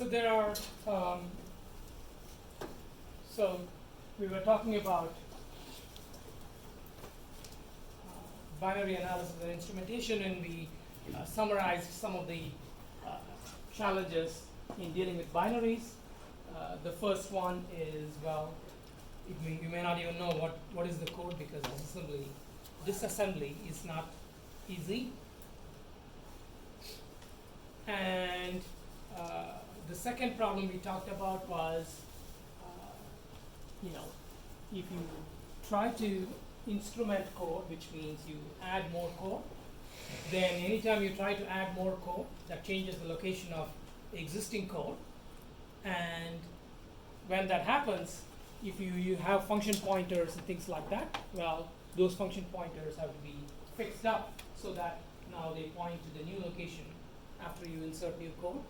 So there are, so we were talking about binary analysis and instrumentation, and we summarized some of the challenges in dealing with binaries. The first one is, well, you may not even know what is the code, because disassembly is not easy. And the second problem we talked about was, if you try to instrument code, which means you add more code, then anytime you try to add more code, that changes the location of existing code. And when that happens, if you have function pointers and things like that, well, those function pointers have to be fixed up so that now they point to the new location after you insert new code.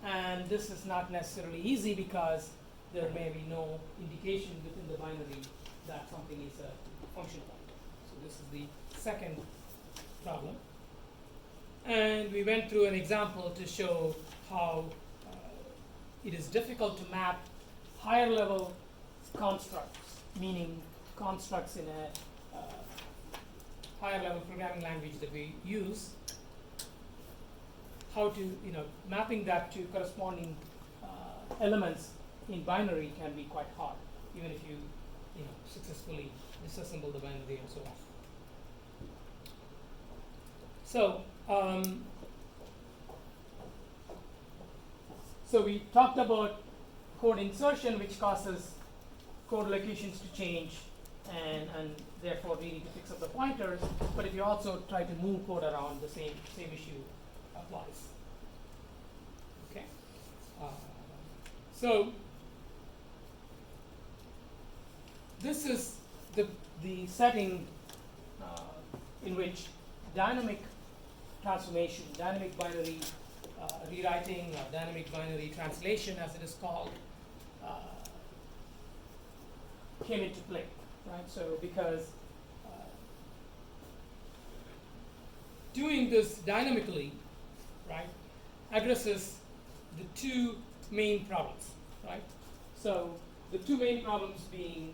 And this is not necessarily easy, because there may be no indication within the binary that something is a function pointer. So this is the second problem. And we went through an example to show how it is difficult to map higher level constructs, meaning constructs in a higher level programming language that we use, how to, mapping that to corresponding elements in binary can be quite hard, even if you, successfully disassemble the binary and so on. So, so we talked about code insertion, which causes code locations to change, and therefore we need to fix up the pointers. But if you also try to move code around, the same issue applies. Okay. So this is the setting in which dynamic transformation, dynamic binary rewriting, or dynamic binary translation, as it is called, came into play, right? So because doing this dynamically, right, addresses the two main problems, right? So the two main problems being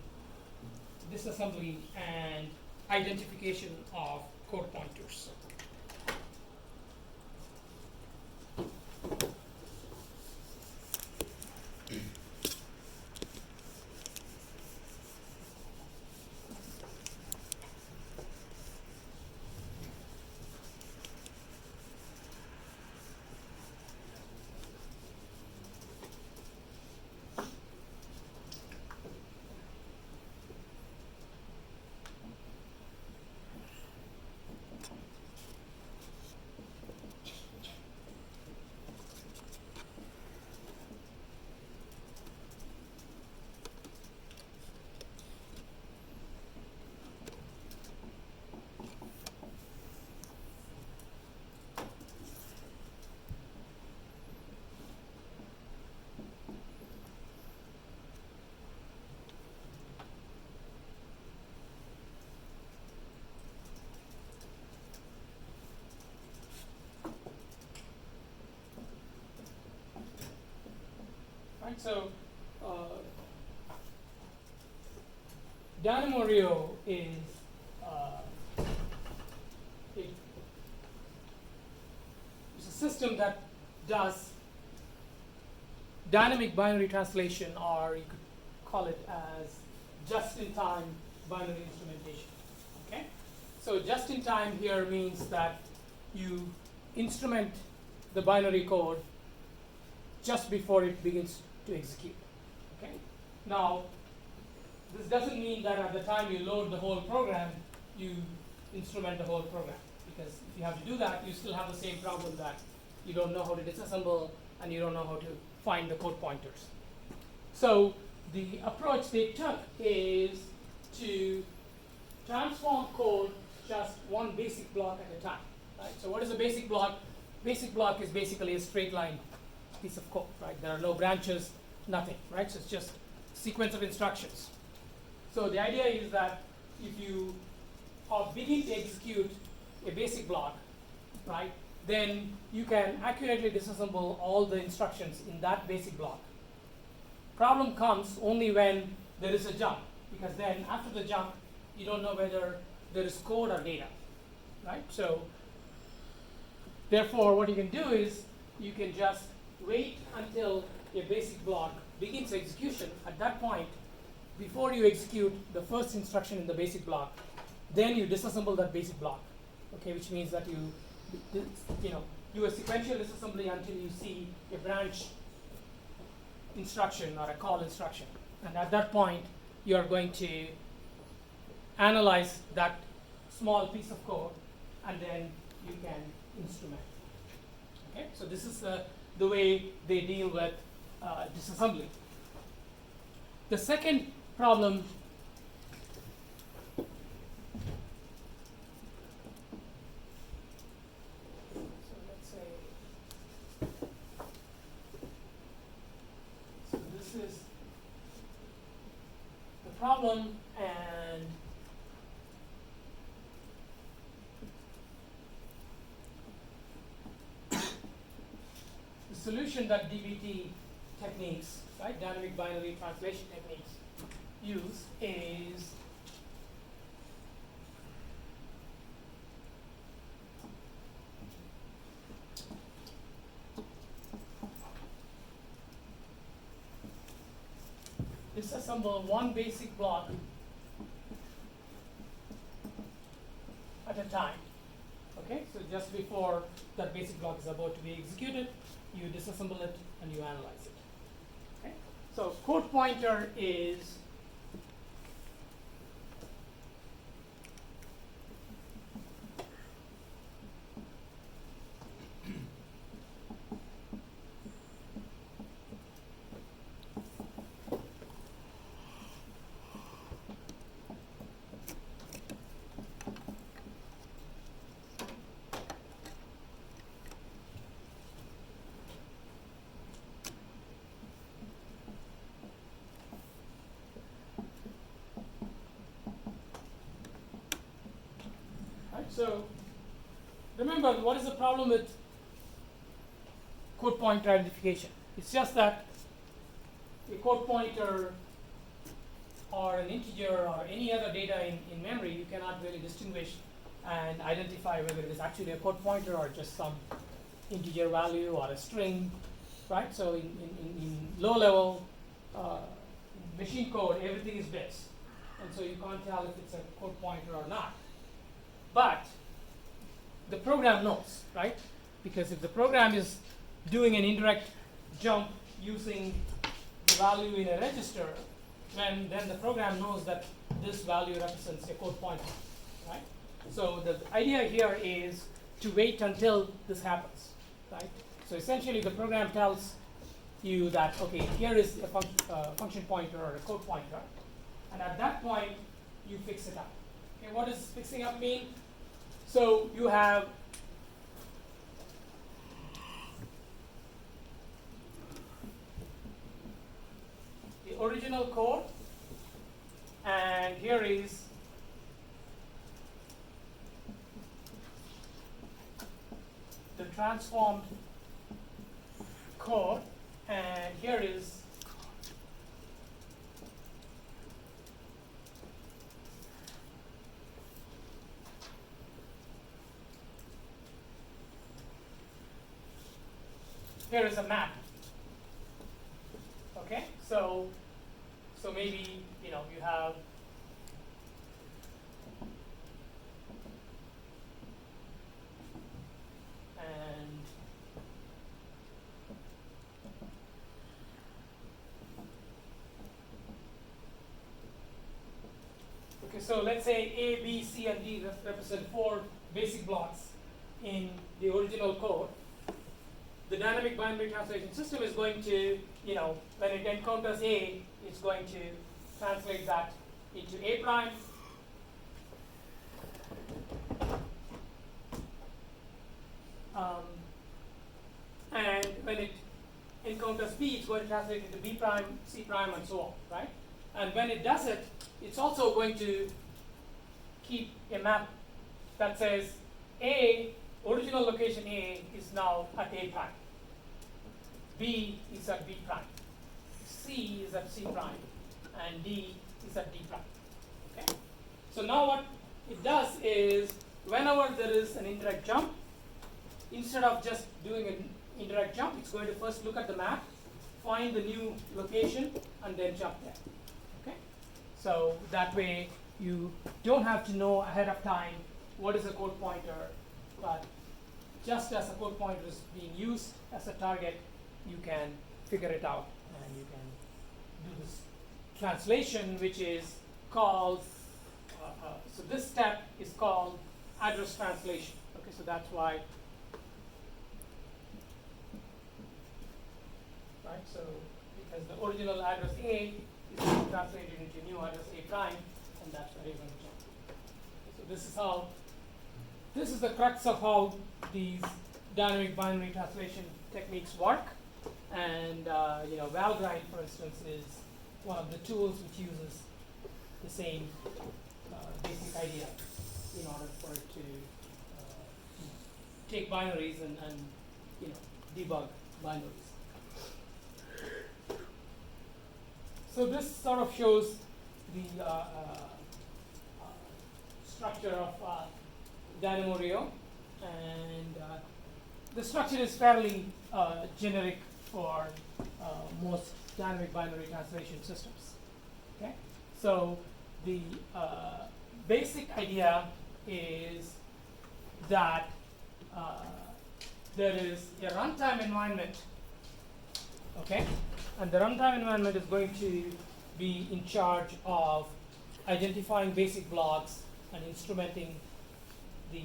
disassembly and identification of code pointers. Right, so Dynamo-Rio is it's a system that does dynamic binary translation, or you could call it as just-in-time binary instrumentation. Okay, so just-in-time here means that you instrument the binary code just before it begins to execute. Okay. Now, this doesn't mean that at the time you load the whole program, you instrument the whole program, because if you have to do that, you still have the same problem that you don't know how to disassemble and you don't know how to find the code pointers. So the approach they took is to transform code just one basic block at a time. Right? So what is a basic block? Basic block is basically a straight line piece of code, right? There are no branches, nothing, right? So it's just a sequence of instructions. So the idea is that if you begin to execute a basic block, right, then you can accurately disassemble all the instructions in that basic block. Problem comes only when there is a jump, because then after the jump, you don't know whether there is code or data, right? So therefore, what you can do is you can just wait until a basic block begins execution. At that point, before you execute the first instruction in the basic block, then you disassemble that basic block, okay, which means that you do a sequential disassembly until you see a branch instruction or a call instruction. And at that point, you are going to analyze that small piece of code, and then you can instrument. Okay, so this is the way they deal with disassembly. The second problem is the problem, and the solution that DBT techniques, right, dynamic binary translation techniques, use is disassemble one basic block at a time. Okay, so just before that basic block is about to be executed, you disassemble it and you analyze it. Okay, so code pointer is so remember, what is the problem with code pointer identification? It's just that a code pointer or an integer or any other data in memory, you cannot really distinguish and identify whether it is actually a code pointer or just some integer value or a string, right? So in low level machine code, everything is bits, and so you can't tell if it's a code pointer or not. But the program knows, right? Because if the program is doing an indirect jump using the value in a register, then the program knows that this value represents a code pointer, right? So the idea here is to wait until this happens, right? So essentially, the program tells you that, okay, here is a function pointer or a code pointer, and at that point, you fix it up. Okay, what does fixing up mean? So you have the original code, and here is the transformed code, and here is a map. Okay, so maybe you have and okay, so let's say A, B, C, and D represent 4 basic blocks in the original code. The dynamic binary translation system is going to, when it encounters A, it's going to translate that into A prime. And when it encounters B, it's going to translate into B prime, C prime, and so on, right? And when it does it, it's also going to keep a map that says A original location A is now at A prime, B is at B prime, C is at C prime, and D is at D prime. Okay? So now what it does is, whenever there is an indirect jump, instead of just doing an indirect jump, it's going to first look at the map, find the new location, and then jump there. Okay? So that way you don't have to know ahead of time what is a code pointer, but just as a code pointer is being used as a target, you can figure it out and you can do this translation, which is called, so this step is called address translation. Okay, so that's why, right, so because the original address A is being translated into new address A prime, and that's where you're going to jump. So this is the crux of how these dynamic binary translation techniques work. And Valgrind, for instance, is one of the tools which uses the same basic idea in order for it to take binaries and debug binaries. So this sort of shows the structure of DynamoRio, and the structure is fairly generic for most dynamic binary translation systems. Okay, so the basic idea is that there is a runtime environment. Okay, and the runtime environment is going to be in charge of identifying basic blocks and instrumenting the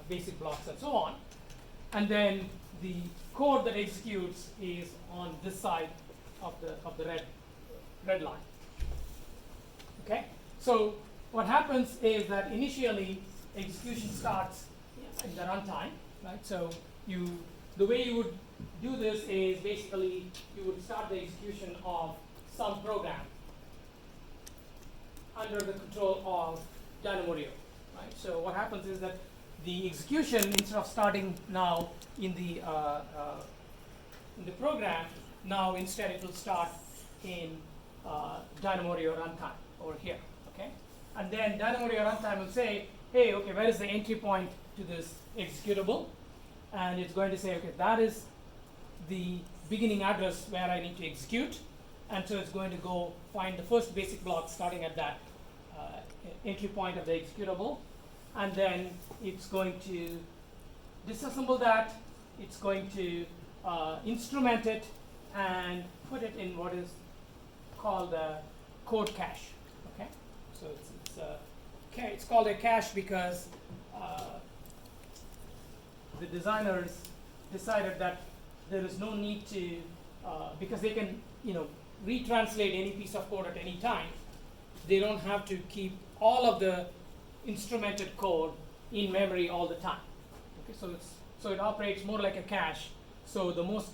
basic blocks and so on. And then the code that executes is on this side of the red line. Okay, so what happens is that initially execution starts in the runtime, right? So the way you would do this is basically you would start the execution of some program under the control of DynamoRio, right? So what happens is that the execution, instead of starting now in the program, now instead it will start in DynamoRio runtime over here. Okay, and then DynamoRio runtime will say, hey, okay, where is the entry point to this executable? And it's going to say, okay, that is the beginning address where I need to execute. And so it's going to go find the first basic block starting at that entry point of the executable. And then it's going to disassemble that. It's going to instrument it and put it in what is called a code cache. Okay, so it's called a cache because the designers decided that there is no need to, because they can retranslate any piece of code at any time. They don't have to keep all of the instrumented code in memory all the time. Okay, so it operates more like a cache. So the most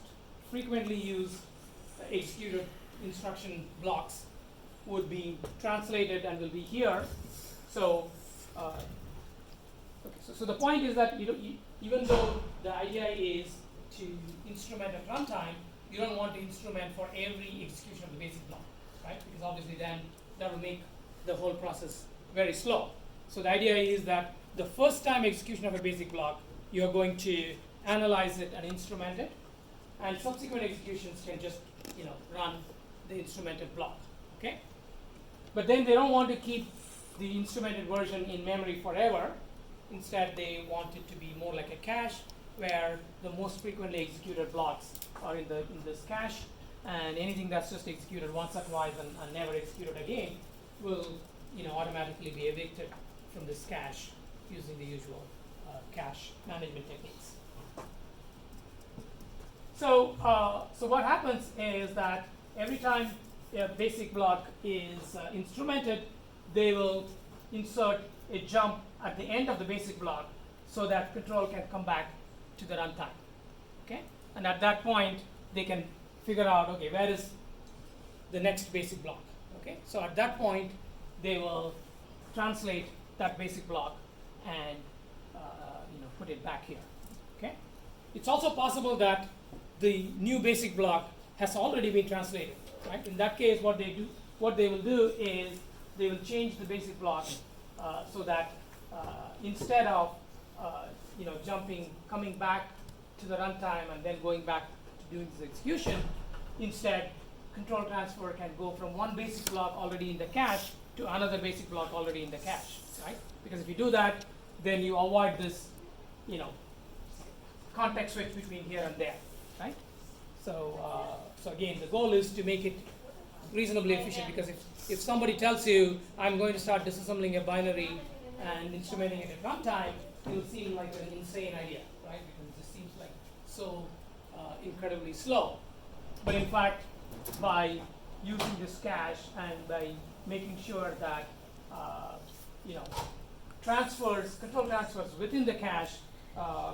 frequently used executed instruction blocks would be translated and will be here. So so the point is that even though the idea is to instrument at runtime, you don't want to instrument for every execution of the basic block, right? Because obviously then that will make the whole process very slow. So the idea is that the first time execution of a basic block, you are going to analyze it and instrument it, and subsequent executions can just run the instrumented block. Okay, but then they don't want to keep the instrumented version in memory forever. Instead, they want it to be more like a cache, where the most frequently executed blocks are in this cache, and anything that's just executed once or twice and never executed again will automatically be evicted from this cache using the usual cache management techniques. So what happens is that every time a basic block is instrumented, they will insert a jump at the end of the basic block so that control can come back to the runtime. Okay, and at that point they can figure out, okay, where is the next basic block. Okay, so at that point they will translate that basic block and put it back here. Okay. It's also possible that the new basic block has already been translated. Right. In that case, what they will do is they will change the basic block so that instead of coming back to the runtime and then going back to doing this execution, instead control transfer can go from one basic block already in the cache to another basic block already in the cache, right? Because if you do that, then you avoid this, context switch between here and there, right? So again, the goal is to make it reasonably efficient, because if somebody tells you, I'm going to start disassembling a binary and instrumenting it at runtime, it will seem like an insane idea, right? Because it just seems like so incredibly slow. But in fact, by using this cache and by making sure that control transfers within the cache,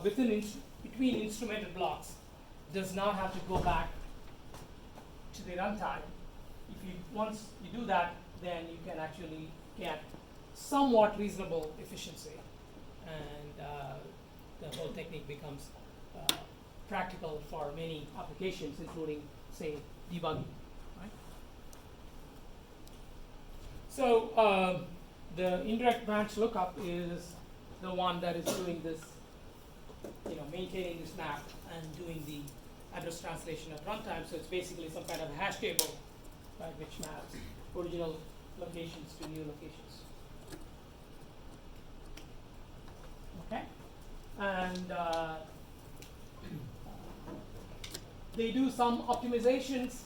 between instrumented blocks, does not have to go back to the runtime. Once you do that, then you can actually get somewhat reasonable efficiency, and the whole technique becomes practical for many applications, including, say, debugging. Right? So the indirect branch lookup is the one that is doing this, maintaining this map and doing the address translation at runtime. So it's basically some kind of hash table, right, which maps original locations to new locations. Okay, and they do some optimizations,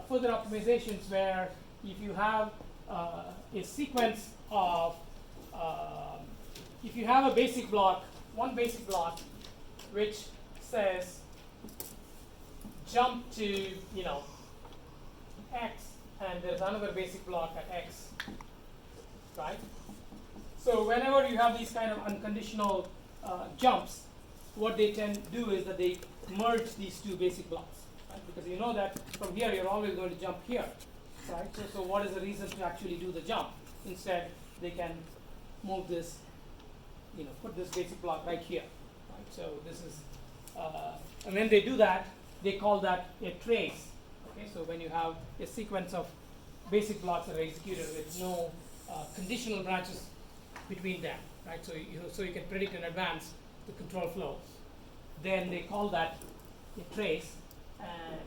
further optimizations, where if you have a sequence of, if you have a basic block, one basic block, which says jump to x, and there's another basic block at x, right? So whenever you have these kind of unconditional jumps, what they tend to do is that they merge these two basic blocks, right? Because you know that from here you're always going to jump here, right? So what is the reason to actually do the jump? Instead, they can move this, put this basic block right here, right? So this is, and when they do that, they call that a trace. Okay, so when you have a sequence of basic blocks that are executed with no conditional branches between them, right? So you can predict in advance the control flow. Then they call that a trace, and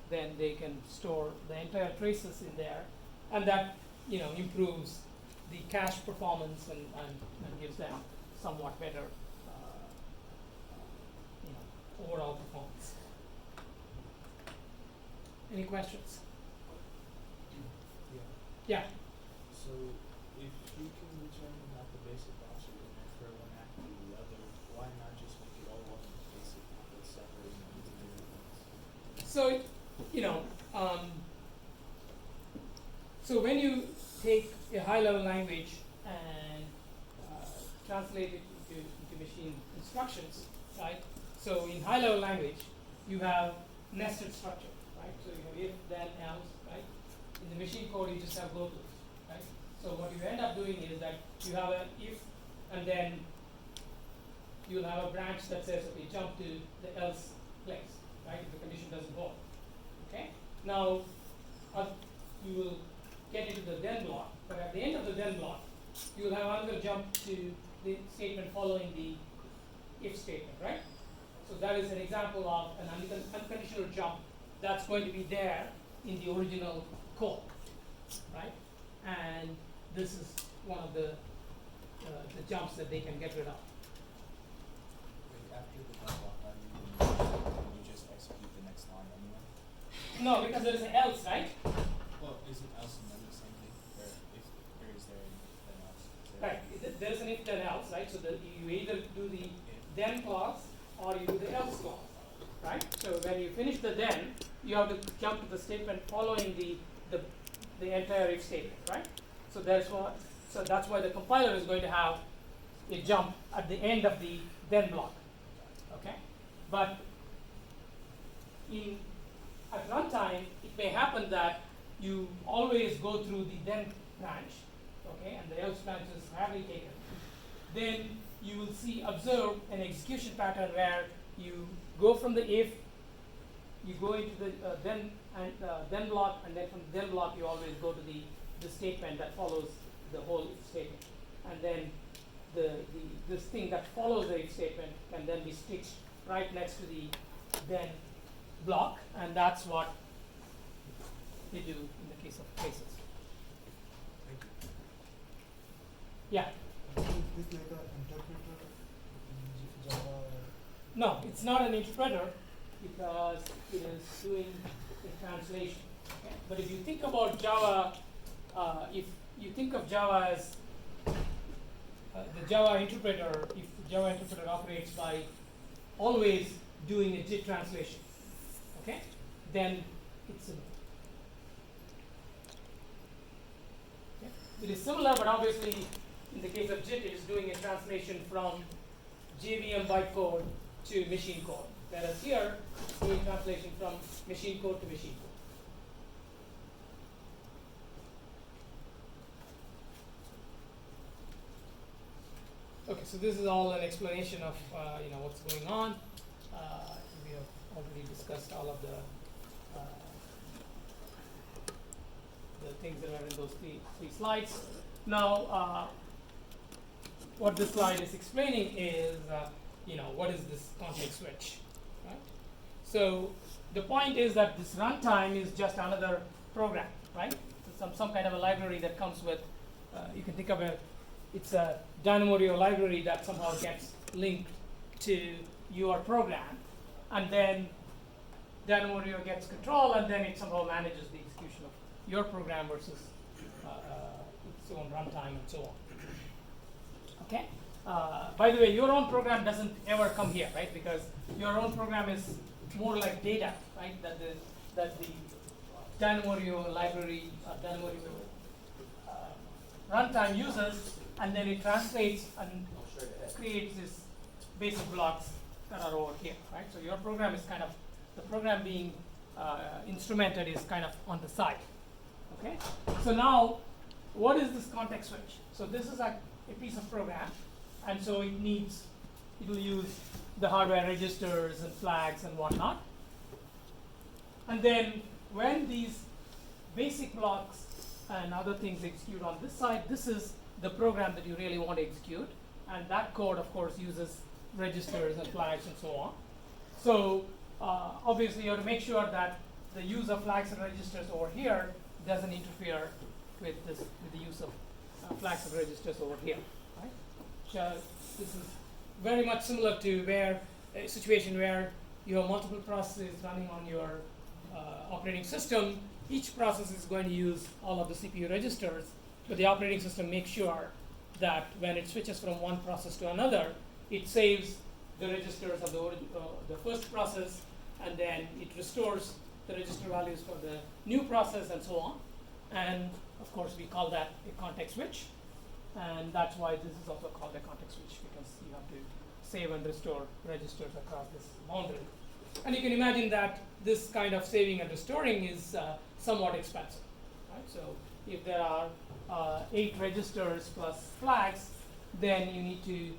then they can store the entire traces in there, and that improves the cache performance and gives them somewhat better overall performance. Any questions? Yeah. So if you can determine that the basic blocks are going to refer one after the other, why not just make it all one basic with separating them into different ones? So so when you take a high-level language and translate it into machine instructions, right? So in high-level language, you have nested structure, right? So you have if, then, else, right? In the machine code, you just have go to, right? So what you end up doing is that you have an if, and then you'll have a branch that says, okay, jump to the else place, right? If the condition doesn't hold. Okay. Now you will get into the then block, but at the end of the then block, you will have another jump to the statement following the if statement, right? So that is an example of an unconditional jump that's going to be there in the original code, right? And this is one of the jumps that they can get rid of. After the done block, you just execute the next line anyway? No, because there is an else, right? Well, is it else and then the same thing? Or if there is there an if then else? Right. There is an if then else, right? So you either do the then clause or you do the else clause, right? So when you finish the then, you have to jump to the statement following the entire if statement, right? So that's why the compiler is going to have a jump at the end of the then block. Okay? But at runtime, it may happen that you always go through the then branch, okay, and the else branch is rarely taken. then you will observe an execution pattern where you go from the if, you go into the then block, and then from the then block you always go to the statement that follows the whole if statement, and then this thing that follows the if statement can then be stitched right next to the then block, and that's what they do in the case of traces. Thank you. Is Yeah. this like an interpreter in Java? No, it's not an interpreter because it is doing a translation. Okay? But if you think about Java, if you think of Java as the Java interpreter, if the Java interpreter operates by always doing a JIT translation, okay, then it's similar. Okay? It is similar, but obviously in the case of JIT, it is doing a translation from JVM bytecode to machine code, whereas here it's doing translation from machine code to machine code. Okay, so this is all an explanation of what's going on. We have already discussed all of the things that are in those three slides. Now, what this slide is explaining is, what is this context switch, right? So the point is that this runtime is just another program, right? So some kind of a library that comes with. You can think of it's a DynamoDB library that somehow gets linked to your program, and then DynamoDB gets control, and then it somehow manages the execution of your program versus its own runtime and so on. Okay. By the way, your own program doesn't ever come here, right? Because your own program is more like data, right? That the DynamoDB library, DynamoDB runtime uses, and then it translates and creates these basic blocks that are over here, right? So your program is kind of, the program being instrumented is kind of on the side, okay? So now, what is this context switch? So this is a piece of program, and so it'll use the hardware registers and flags and whatnot. And then when these basic blocks and other things execute on this side, this is the program that you really want to execute, and that code of course uses registers and flags and so on. So obviously you have to make sure that the use of flags and registers over here doesn't interfere with the use of flags and registers over here, right? So this is very much similar to a situation where you have multiple processes running on your operating system. Each process is going to use all of the CPU registers, but the operating system makes sure that when it switches from one process to another, it saves the registers of the first process, and then it restores the register values for the new process and so on. And of course, we call that a context switch, and that's why this is also called a context switch, because you have to save and restore registers across this boundary. And you can imagine that this kind of saving and restoring is somewhat expensive, right? So if there are 8 registers plus flags, then you need to